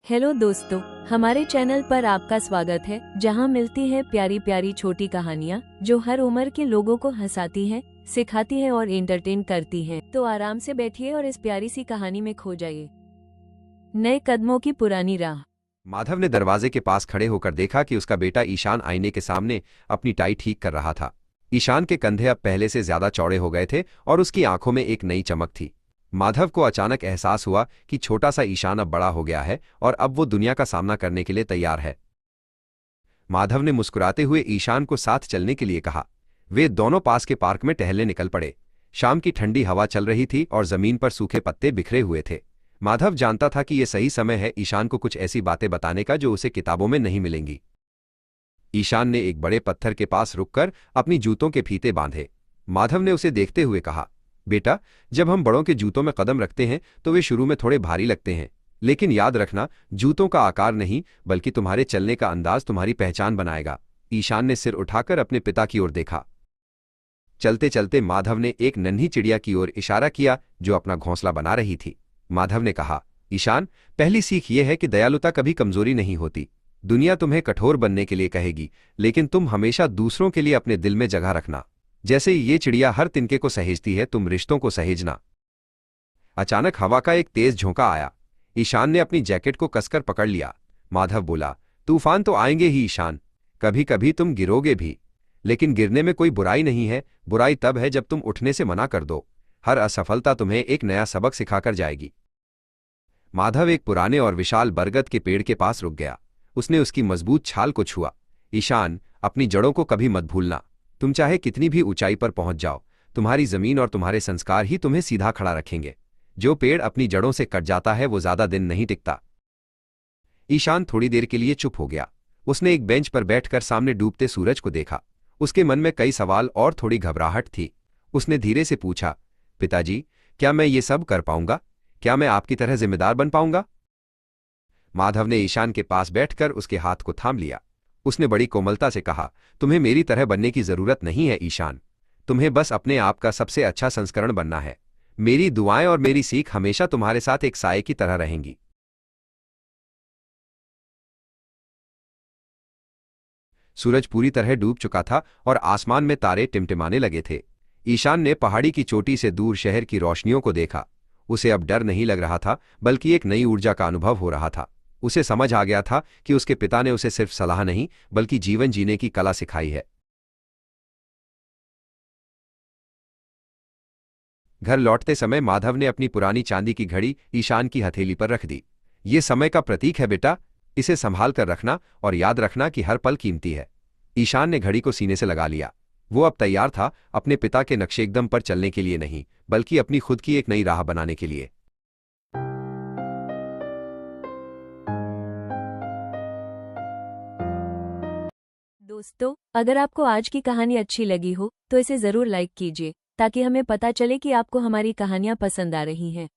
Hello दोस्तों, हमारे channel पर आपका स्वागत है, जहां मिलती है प्यारी प्यारी छोटी कहानियां जो हर उम्र के लोगों को हंसाती हैं, सिखाती हैं और एंटरटेन करती हैं। तो आराम से बैठिए और इस प्यारी सी कहानी में खो जाइए। नए कदमों की पुरानी राह। माधव ने दरवाजे के पास खड़े होकर देखा कि उसका बेटा ईशान आईने के सामने अपनी टाई ठीक कर रहा था। ईशान के कंधे अब पहले से ज्यादा चौड़े हो गए थे और उसकी आंखों में एक नई चमक थी। माधव को अचानक एहसास हुआ कि छोटा सा ईशान अब बड़ा हो गया है और अब वो दुनिया का सामना करने के लिए तैयार है। माधव ने मुस्कुराते हुए ईशान को साथ चलने के लिए कहा। वे दोनों पास के पार्क में टहलने निकल पड़े। शाम की ठंडी हवा चल रही थी और जमीन पर सूखे पत्ते बिखरे हुए थे। माधव जानता था कि यह सही समय है ईशान को कुछ ऐसी बातें बताने का जो उसे किताबों में नहीं मिलेंगी। ईशान ने एक बड़े पत्थर के पास रुककर अपनी जूतों के फीते बांधे। माधव ने उसे देखते हुए कहा, बेटा, जब हम बड़ों के जूतों में कदम रखते हैं तो वे शुरू में थोड़े भारी लगते हैं, लेकिन याद रखना, जूतों का आकार नहीं बल्कि तुम्हारे चलने का अंदाज तुम्हारी पहचान बनाएगा। ईशान ने सिर उठाकर अपने पिता की ओर देखा। चलते चलते माधव ने एक नन्ही चिड़िया की ओर इशारा किया जो अपना घोंसला बना रही थी। माधव ने कहा, ईशान, पहली सीख यह है कि दयालुता कभी कमजोरी नहीं होती। दुनिया तुम्हें कठोर बनने के लिए कहेगी, लेकिन तुम हमेशा दूसरों के लिए अपने दिल में जगह रखना। जैसे ये चिड़िया हर तिनके को सहेजती है, तुम रिश्तों को सहेजना। अचानक हवा का एक तेज झोंका आया। ईशान ने अपनी जैकेट को कसकर पकड़ लिया। माधव बोला, तूफान तो आएंगे ही ईशान, कभी कभी तुम गिरोगे भी, लेकिन गिरने में कोई बुराई नहीं है। बुराई तब है जब तुम उठने से मना कर दो। हर असफलता तुम्हें एक नया सबक सिखाकर जाएगी। माधव एक पुराने और विशाल बरगद के पेड़ के पास रुक गया। उसने उसकी मजबूत छाल को छुआ। ईशान, अपनी जड़ों को कभी मत भूलना। तुम चाहे कितनी भी ऊंचाई पर पहुंच जाओ, तुम्हारी जमीन और तुम्हारे संस्कार ही तुम्हें सीधा खड़ा रखेंगे। जो पेड़ अपनी जड़ों से कट जाता है वो ज्यादा दिन नहीं टिकता। ईशान थोड़ी देर के लिए चुप हो गया। उसने एक बेंच पर बैठकर सामने डूबते सूरज को देखा। उसके मन में कई सवाल और थोड़ी घबराहट थी। उसने धीरे से पूछा, पिताजी, क्या मैं ये सब कर पाऊंगा? क्या मैं आपकी तरह जिम्मेदार बन पाऊंगा? माधव ने ईशान के पास बैठकर उसके हाथ को थाम लिया। उसने बड़ी कोमलता से कहा, तुम्हें मेरी तरह बनने की जरूरत नहीं है ईशान। तुम्हें बस अपने आप का सबसे अच्छा संस्करण बनना है। मेरी दुआएं और मेरी सीख हमेशा तुम्हारे साथ एक साये की तरह रहेंगी। सूरज पूरी तरह डूब चुका था और आसमान में तारे टिमटिमाने लगे थे। ईशान ने पहाड़ी की चोटी से दूर शहर की रोशनियों को देखा। उसे अब डर नहीं लग रहा था, बल्कि एक नई ऊर्जा का अनुभव हो रहा था। उसे समझ आ गया था कि उसके पिता ने उसे सिर्फ सलाह नहीं बल्कि जीवन जीने की कला सिखाई है। घर लौटते समय माधव ने अपनी पुरानी चांदी की घड़ी ईशान की हथेली पर रख दी। ये समय का प्रतीक है बेटा, इसे संभाल कर रखना और याद रखना कि हर पल कीमती है। ईशान ने घड़ी को सीने से लगा लिया। वो अब तैयार था अपने पिता के नक्शेकदम पर चलने के लिए नहीं, बल्कि अपनी खुद की एक नई राह बनाने के लिए। दोस्तों, अगर आपको आज की कहानी अच्छी लगी हो तो इसे जरूर लाइक कीजिए, ताकि हमें पता चले कि आपको हमारी कहानियां पसंद आ रही हैं।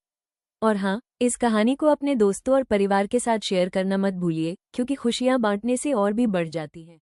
और हाँ, इस कहानी को अपने दोस्तों और परिवार के साथ शेयर करना मत भूलिए, क्योंकि खुशियां बांटने से और भी बढ़ जाती हैं।